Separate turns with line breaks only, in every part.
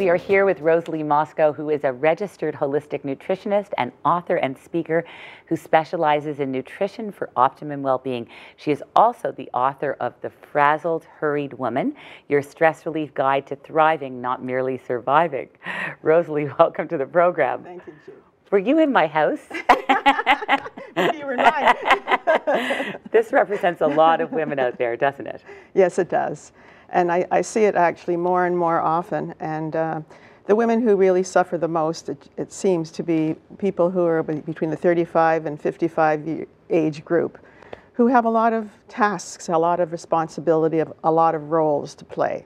We are here with Rosalie Moscoe, who is a registered holistic nutritionist and author and speaker who specializes in nutrition for optimum well-being. She is also the author of The Frazzled, Hurried Woman, Your Stress Relief Guide to Thriving, Not Merely Surviving. Rosalie, welcome to the program.
Thank you, Jude.
Were you in my house?
Maybe you were mine.
This represents a lot of women out there, doesn't it?
Yes, it does. And I see it actually more and more often. And the women who really suffer the most, it seems to be people who are between the 35 and 55 age group, who have a lot of tasks, a lot of responsibility, a lot of roles to play.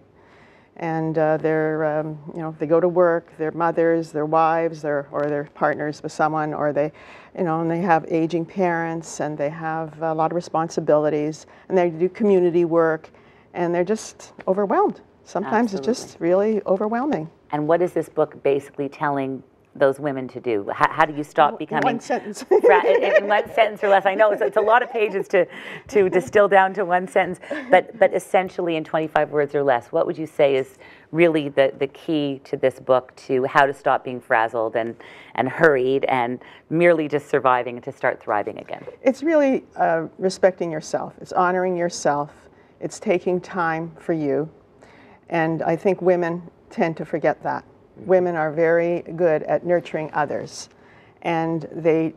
And they're, you know, they go to work, they're mothers, they're wives, or they're partners with someone, or they, you know, and they have aging parents, and they have a lot of responsibilities, and they do community work, and they're just overwhelmed. Sometimes
Absolutely.
It's just really overwhelming.
And what is this book basically telling those women to do? How do you stop becoming...
One sentence.
In one sentence or less. I know it's a lot of pages to distill down to one sentence, but essentially in 25 words or less, what would you say is really the key to this book to how to stop being frazzled and hurried and merely just surviving and to start thriving again? It's
really respecting yourself. It's honoring yourself. It's taking time for you. And I think women tend to forget that. Women are very good at nurturing others, and they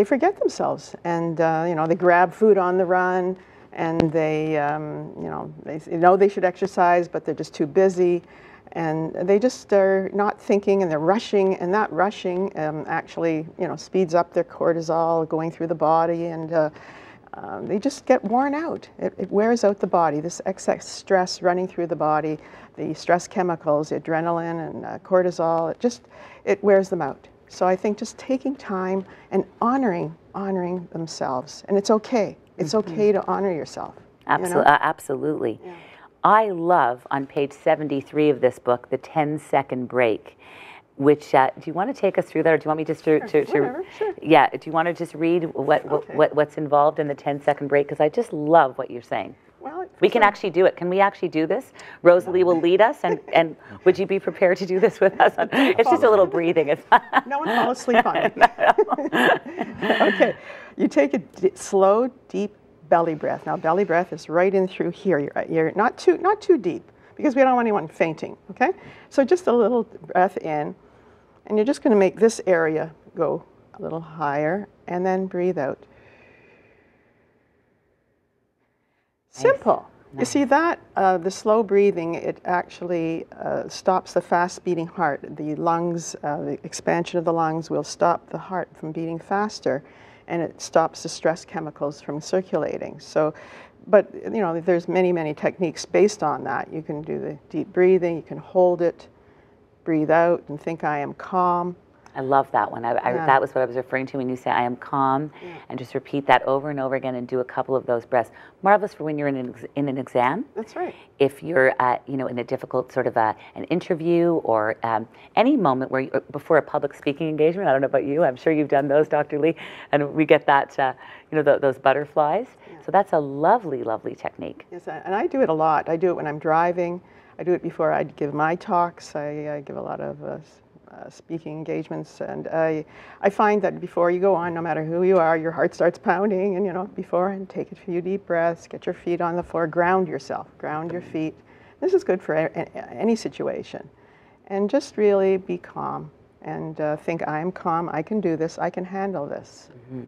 forget themselves, and you know, they grab food on the run, and they you know they should exercise, but they're just too busy, and they just are not thinking, and they're rushing, and that rushing actually, you know, speeds up their cortisol going through the body, and they just get worn out. It wears out the body. This excess stress running through the body, the stress chemicals, the adrenaline and cortisol, it wears them out. So I think just taking time and honoring themselves, and it's okay. It's okay to honor yourself.
Absolutely,
you know?
Absolutely.
Yeah.
I love on page 73 of this book the 10-second break. Which, do you want to take us through that, or do you want me just
Sure.
Yeah, do you want to just read what's involved in the 10-second break? Because I just love what you're saying.
Well,
we can actually do it. Can we actually do this? Rosalie will lead us, and would you be prepared to do this with us? It's just a little breathing. It's
no one fall asleep on me. Okay, you take a slow, deep belly breath. Now, belly breath is right in through here. You're not too deep, because we don't want anyone fainting. Okay, so just a little breath in, and you're just going to make this area go a little higher, and then breathe out. Simple. Nice. You see that, the slow breathing, it actually stops the fast beating heart. The lungs, the expansion of the lungs will stop the heart from beating faster, and it stops the stress chemicals from circulating. So, but you know, there's many techniques based on that. You can do the deep breathing, you can hold it, breathe out, and think, I am calm.
I love that one. That was what I was referring to when you say I am calm, and just repeat that over and over again and do a couple of those breaths. Marvelous for when you're in an exam.
That's right.
If you're you know, in a difficult sort of an interview, or any moment where before a public speaking engagement. I don't know about you. I'm sure you've done those, Dr. Lee, and we get that you know, those butterflies. Yeah. So that's a lovely technique.
Yes, and I do it a lot. I do it when I'm driving. I do it before I give my talks. I give a lot of speaking engagements, and I find that before you go on, no matter who you are, your heart starts pounding, and you know, before, and take a few deep breaths, get your feet on the floor, ground yourself, ground your feet. This is good for any situation, and just really be calm and think, I am calm, I can do this, I can handle this. Mm-hmm.